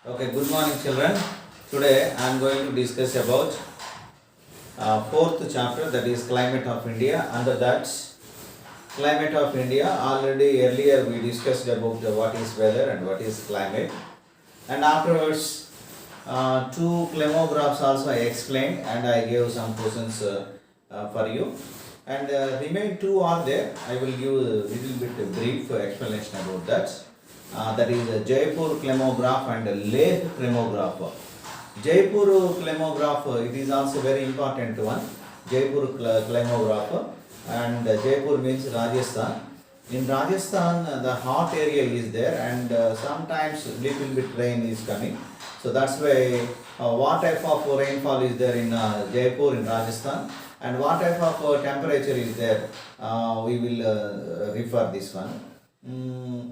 Okay, good morning, children. Today I am going to discuss about fourth chapter, that is climate of India. Under that climate of India, already earlier we discussed about what is weather and what is climate, and afterwards two climographs also I explained and I gave some questions for you. And remain two are there. I will give a little bit brief explanation about that. That is Jaipur climograph and Leh climograph. Jaipur climograph, it is also very important one. Jaipur climograph, and Jaipur means Rajasthan. In Rajasthan, the hot area is there, and sometimes little bit rain is coming. So that's why what type of rainfall is there in Jaipur in Rajasthan, and what type of temperature is there, we will refer this one.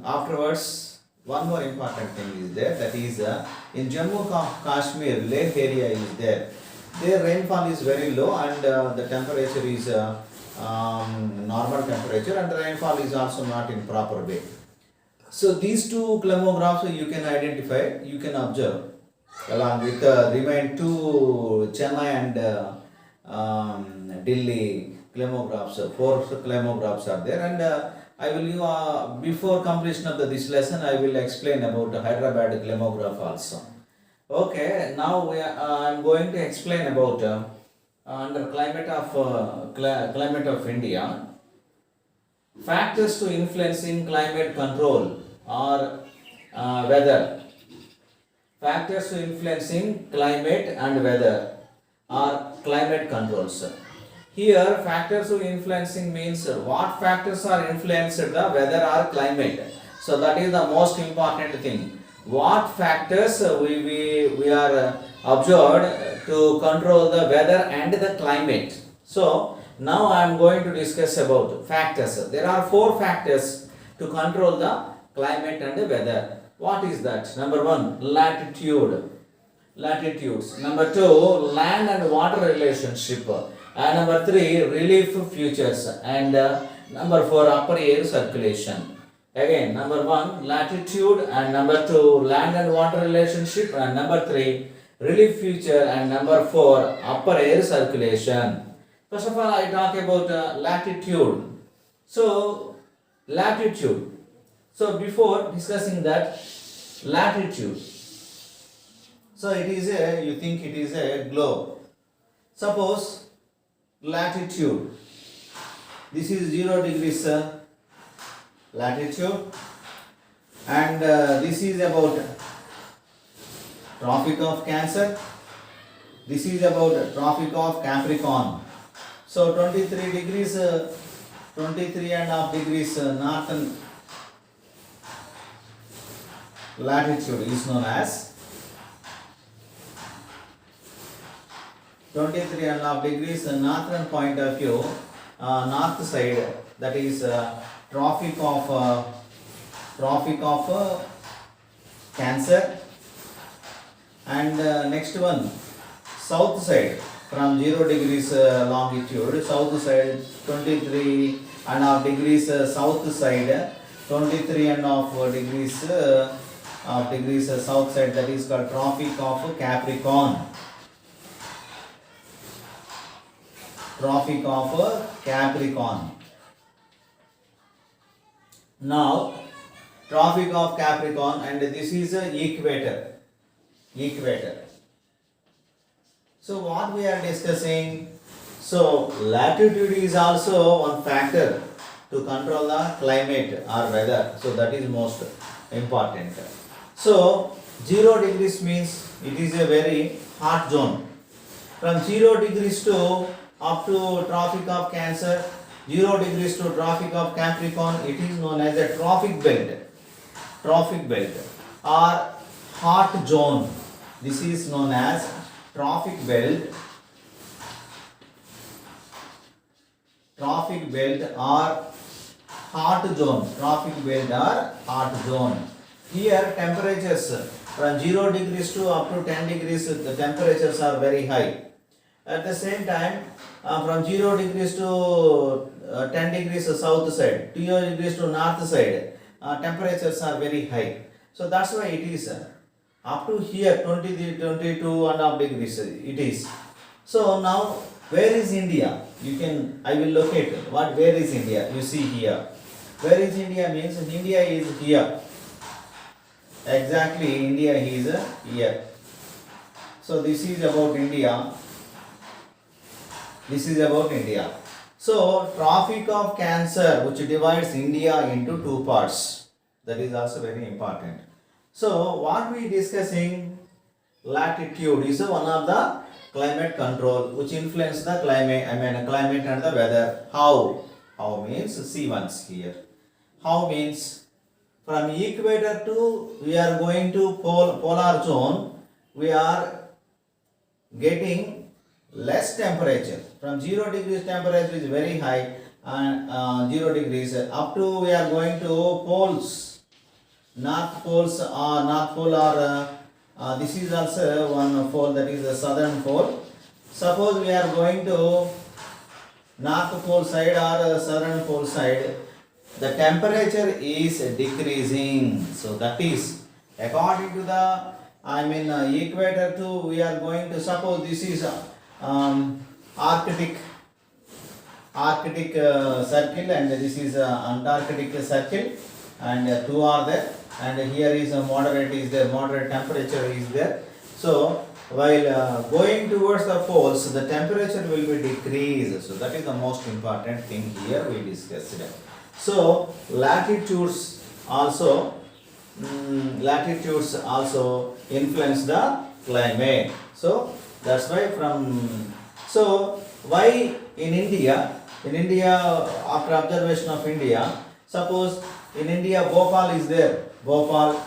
Afterwards, one more important thing is there, that is in Jammu Kashmir, Leh area is there. Their rainfall is very low, and the temperature is normal temperature, and the rainfall is also not in proper way. So these two climographs you can identify, you can observe along with remain two Chennai and Delhi climographs. Four climographs are there, and I will before completion of this lesson I will explain about Hyderabad climograph also. Okay, now I am going to explain about under climate of India, factors to influencing climate control or weather. Factors to influencing climate and weather or climate controls. Here, factors to influencing means what factors are influenced the weather or climate. So that is the most important thing. What factors we are observed to control the weather and the climate. So now I am going to discuss about factors. There are four factors to control the climate and the weather. What is that? Number one, latitudes. Number two, land and water relationship. And number three, relief features. And number four, upper air circulation. Again, number one, latitude, and number two, land and water relationship, and number three, relief feature, and number four, upper air circulation. First of all, I talk about latitude. So, latitude. So, before discussing that, latitude. So, it is you think it is a globe. Suppose, latitude. This is 0 degrees latitude, and this is about Tropic of Cancer. This is about Tropic of Capricorn. So 23 degrees, 23 and a half degrees northern latitude is known as 23 and a half degrees northern point of view, north side, that is Tropic of Cancer. And next one, south side, from 0 degrees longitude, south side 23 and a half degrees south side, 23 and a half degrees south side, that is called Tropic of Capricorn. Tropic of Capricorn. Now, Tropic of Capricorn, and this is equator. So what we are discussing, so latitude is also one factor to control the climate or weather. So that is most important. So 0 degrees means it is a very hot zone. From 0 degrees to up to Tropic of Cancer, 0 degrees to Tropic of Capricorn, it is known as a trophic belt or hot zone. This is known as trophic belt or hot zone. Here temperatures from 0 degrees to up to 10 degrees, the temperatures are very high. At the same time, from 0 degrees to 10 degrees south side, 0 degrees to north side, temperatures are very high. So that's why it is up to here 23, 22 and a half degrees it is. So now where is India? I will locate where is India? You see here. Where is India means India is here. Exactly, India is here. So this is about India. This is about India. So Tropic of Cancer, which divides India into two parts. That is also very important. So what we discussing, latitude is one of the climate control which influence the climate, climate and the weather. How? How means see once here. How means from equator to we are going to polar zone, we are getting less temperature. From 0 degrees temperature is very high and 0 degrees up to we are going to poles, north pole or this is also one pole, that is the southern pole. Suppose we are going to north pole side or southern pole side, the temperature is decreasing. So that is according to the equator to we are going to suppose this is Arctic circle and this is Antarctic circle and two are there and here is a moderate temperature is there. So while going towards the poles the temperature will be decreased. So that is the most important thing here we discussed. So latitudes also influence the climate. So that's why why in India after observation of India, suppose in India Bhopal is there, Bhopal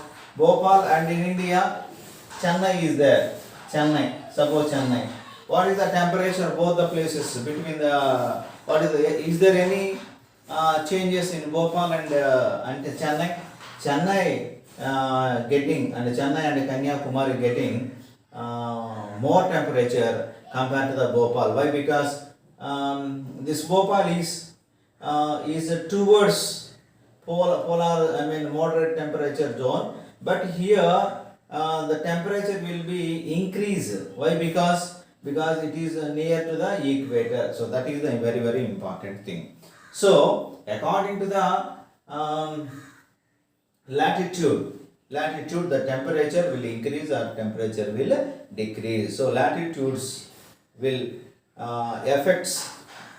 and in India Chennai is there, suppose Chennai. What is the temperature both the places between the is there any changes in Bhopal and Chennai? Chennai Chennai and Kanyakumari getting more temperature compared to the Bhopal. Why? Because this Bhopal is towards polar, moderate temperature zone, but here the temperature will be increased. Why? Because it is near to the equator. So that is the very very important thing. So according to the latitude the temperature will increase or temperature will decrease. So latitudes will affects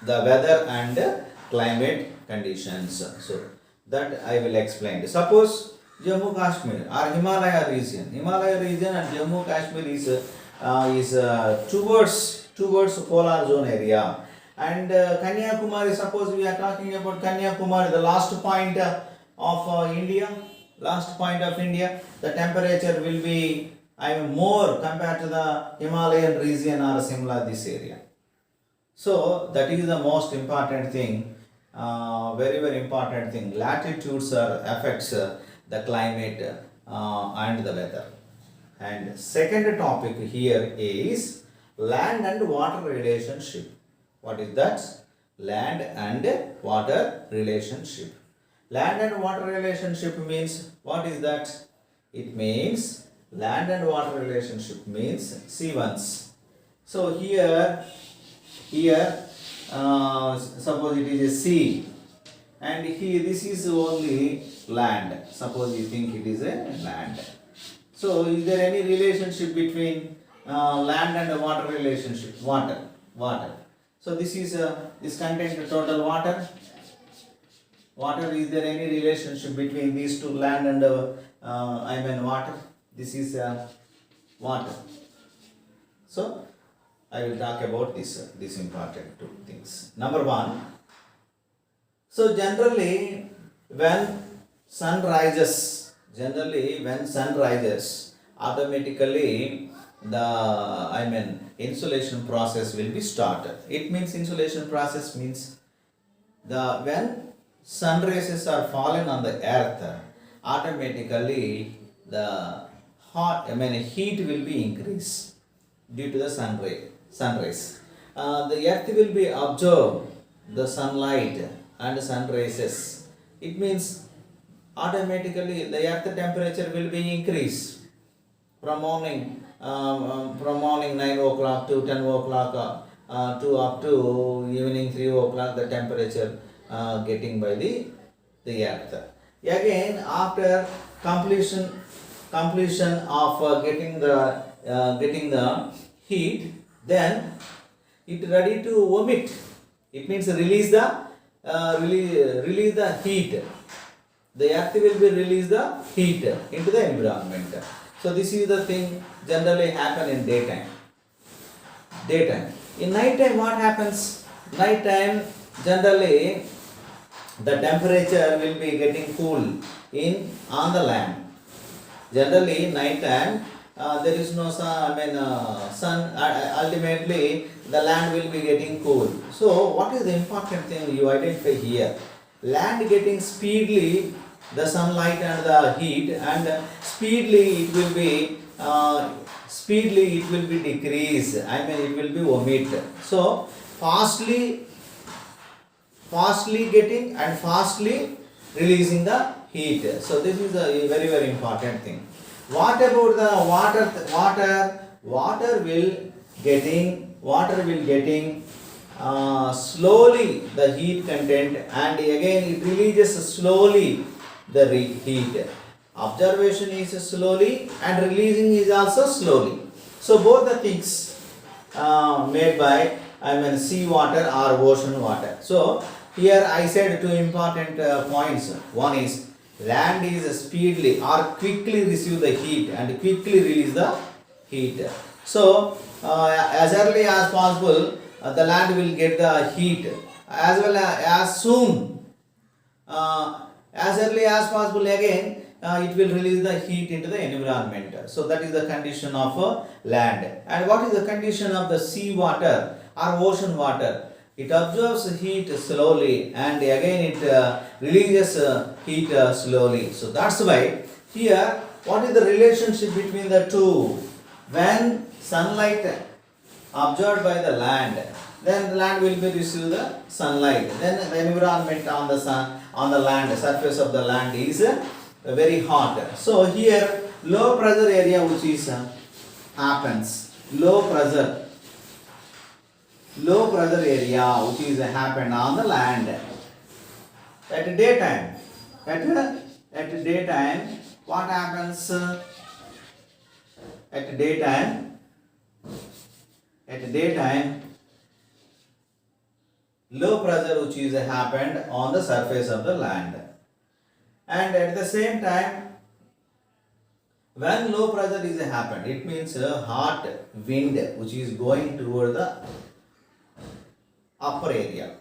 the weather and climate conditions. So that I will explain. Suppose Jammu Kashmir or Himalaya region and Jammu Kashmir is towards polar zone area, and Kanyakumari, suppose we are talking about Kanyakumari, the last point of India, the temperature will be more compared to the Himalayan region or similar this area. So that is the most important thing, very very important thing. Latitudes affects the climate and the weather. And second topic here is land and water relationship. What is that? Land and water relationship. Land and water relationship means, what is that? It means land and water relationship means see once. So here suppose it is a sea and here this is only land. Suppose you think it is a land. So is there any relationship between land and water relationship? Water. So this contains total water. Is there any relationship between these two, land and water? This is water. So I will talk about this important two things. Number one. So generally when sun rises, automatically the insolation process will be started. It means insolation process means when sun rays are fallen on the earth, automatically the heat will be increased due to the sun rays. The earth will be absorb the sunlight and sun rays. It means automatically the earth temperature will be increased. from morning 9 o'clock to 10 o'clock to up to evening 3 o'clock, the temperature getting by the earth. Again, after completion of getting the heat, then it ready to emit. It means release the heat. The earth will be release the heat into the environment. So this is the thing generally happen in daytime. In night time, what happens? Night time generally the temperature will be getting cool on the land. Generally night time there is no sun. Sun. Ultimately the land will be getting cool. So what is the important thing you identify here? Land getting speedily the sunlight and the heat, and speedily it will be decrease. It will be omit. So fastly getting and fastly releasing the heat. So this is a very very important thing. What about the water will getting slowly the heat content, and again it releases slowly the heat. Observation is slowly and releasing is also slowly. So both the things made by sea water or ocean water. So here I said two important points. One is land is speedily or quickly receive the heat and quickly release the heat. So as early as possible the land will get the heat, as well as soon as early as possible again it will release the heat into the environment. So that is the condition of land. And what is the condition of the sea water or ocean water? It absorbs heat slowly and again it releases heat slowly. So that's why here what is the relationship between the two? When sunlight absorbed by the land, then the land will be receive the sunlight. Then the environment on the land, the surface of the land is very hot. So here low pressure area which is happens, low pressure area which is happened on the land at daytime. At daytime what happens? At daytime low pressure which is happened on the surface of the land, and at the same time when low pressure is happened, it means a hot wind which is going toward the upper area.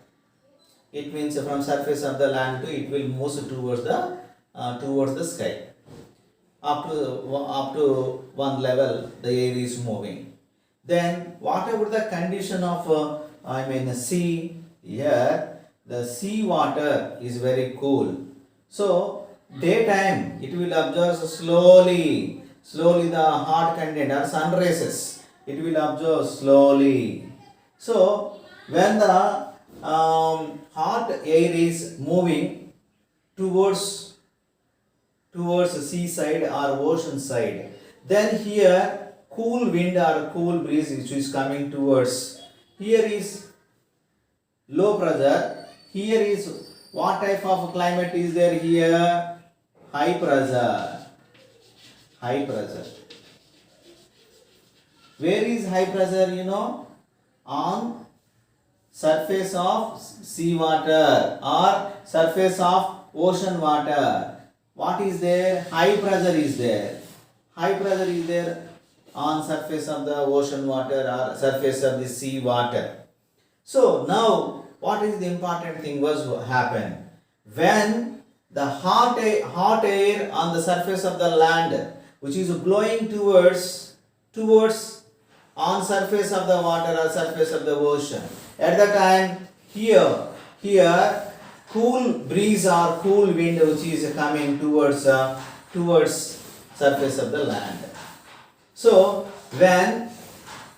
It means from surface of the land to it will move towards the sky. Up to one level the air is moving. Then what about the condition of sea? Here the sea water is very cool. So daytime it will absorb slowly the hot content or sun rays. It will absorb slowly. So when the hot air is moving towards the seaside or ocean side, then here cool wind or cool breeze which is coming towards, here is low pressure. Here is what type of climate is there here? High pressure. Where is high pressure? On surface of sea water or surface of ocean water. What is there? High pressure is there. High pressure is there on surface of the ocean water or surface of the sea water. So now what is the important thing was happen? When the hot air on the surface of the land which is blowing towards on surface of the water or surface of the ocean, at the time here cool breeze or cool wind which is coming towards surface of the land. So when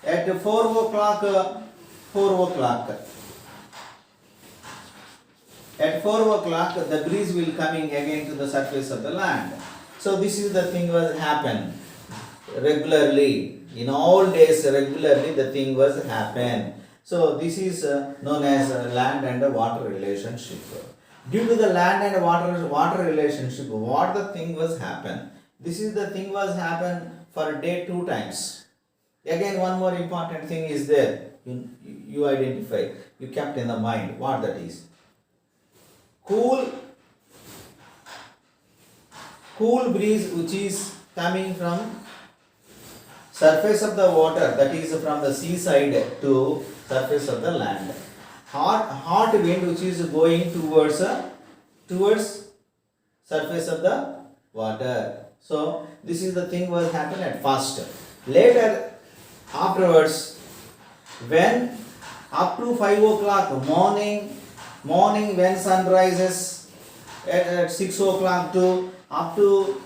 at 4 o'clock the breeze will coming again to the surface of the land. So this is the thing will happen. regularly. In all days, regularly the thing was happen. So this is known as land and water relationship. Due to the land and water relationship, what the thing was happen? This is the thing was happen for a day 2 times. Again, one more important thing is there. You identify, you kept in the mind what that is. Cool breeze which is coming from surface of the water, that is from the seaside to surface of the land. Hot wind which is going towards surface of the water. So this is the thing was happen at first. Later, afterwards, when up to 5 o'clock morning when sun rises at 6 o'clock to up to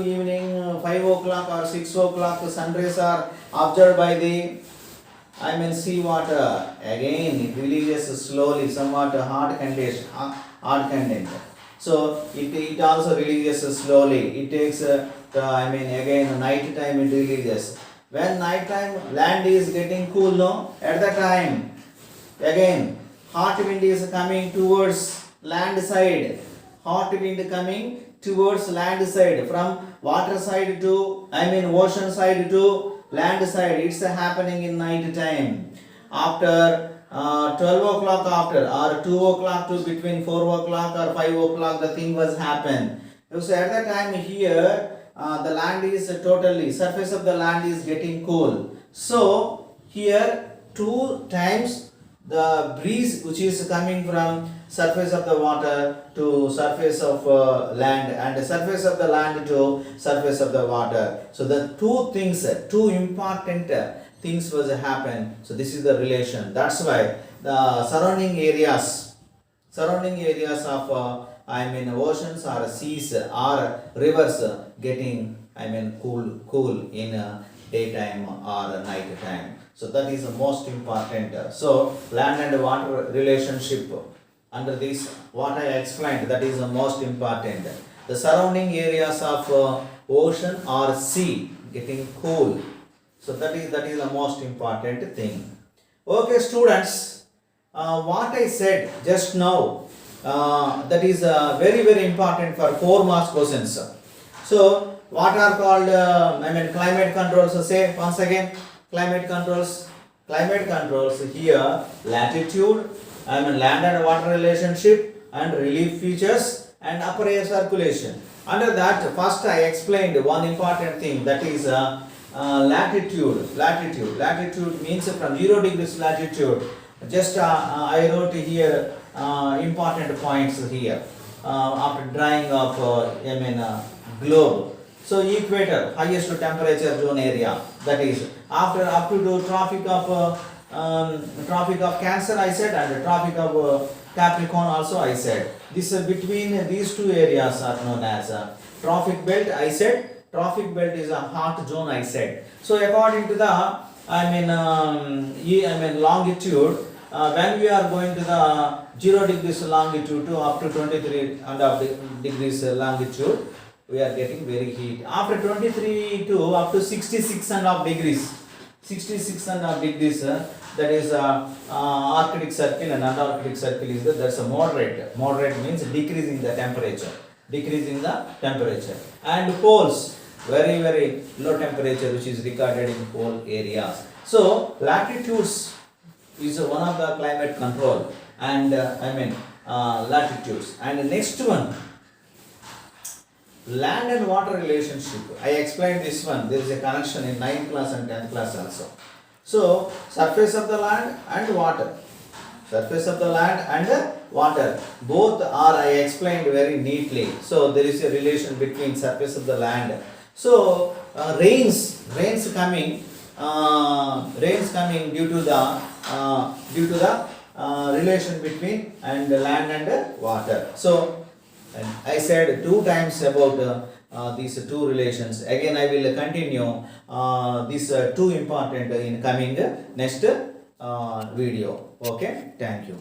evening 5 o'clock or 6 o'clock, the sun rays are observed by the sea water. Again, it releases slowly somewhat hard content. So it also releases slowly. It takes again night time it releases. When night time land is getting cool, no, at that time again hot wind is coming towards land side. Hot wind coming towards land side, from water side to ocean side to land side. It's happening in night time. After 12 o'clock after or 2 o'clock to between 4 o'clock or 5 o'clock the thing was happen. So at that time here the land is totally, surface of the land is getting cool. So here 2 times the breeze which is coming from surface of the water to surface of land and surface of the land to surface of the water. So the 2 important things was happen. So this is the relation. That's why the surrounding areas of oceans or seas or rivers getting cool in daytime or night time. So that is the most important. So land and water relationship, under this what I explained, that is the most important. The surrounding areas of ocean or sea getting cool. So that is the most important thing. Okay students, what I said just now, that is very very important for 4 marks questions. So what are called climate controls? So say once again, climate controls here: latitude, land and water relationship, and relief features, and upper air circulation. Under that, first I explained one important thing, that is latitude. Latitude means from 0 degrees latitude. Just I wrote here important points here after drawing of globe. So equator, highest temperature zone area, that is after up to the Tropic of Cancer I said, and the Tropic of Capricorn also I said. This between these 2 areas are known as trophic belt. I said trophic belt is a hot zone I said. So according to the longitude, when we are going to the 0 degrees longitude to up to 23 and degrees longitude, we are getting very heat. After 23 to up to 66 and half degrees, that is Arctic Circle, and Antarctic Circle is that's a moderate. Moderate means decreasing the temperature. And poles, very very low temperature which is recorded in pole areas. So latitudes is one of the climate control, and latitudes. And the next one, land and water relationship. I explained this one. There is a connection in 9th class and 10th class also. So surface of the land and water. Both are, I explained very neatly. So there is a relation between surface of the land. So rains coming due to the relation between and land and water. So and I said 2 times about these 2 relations. Again I will continue these 2 important in coming next video. Okay, thank you.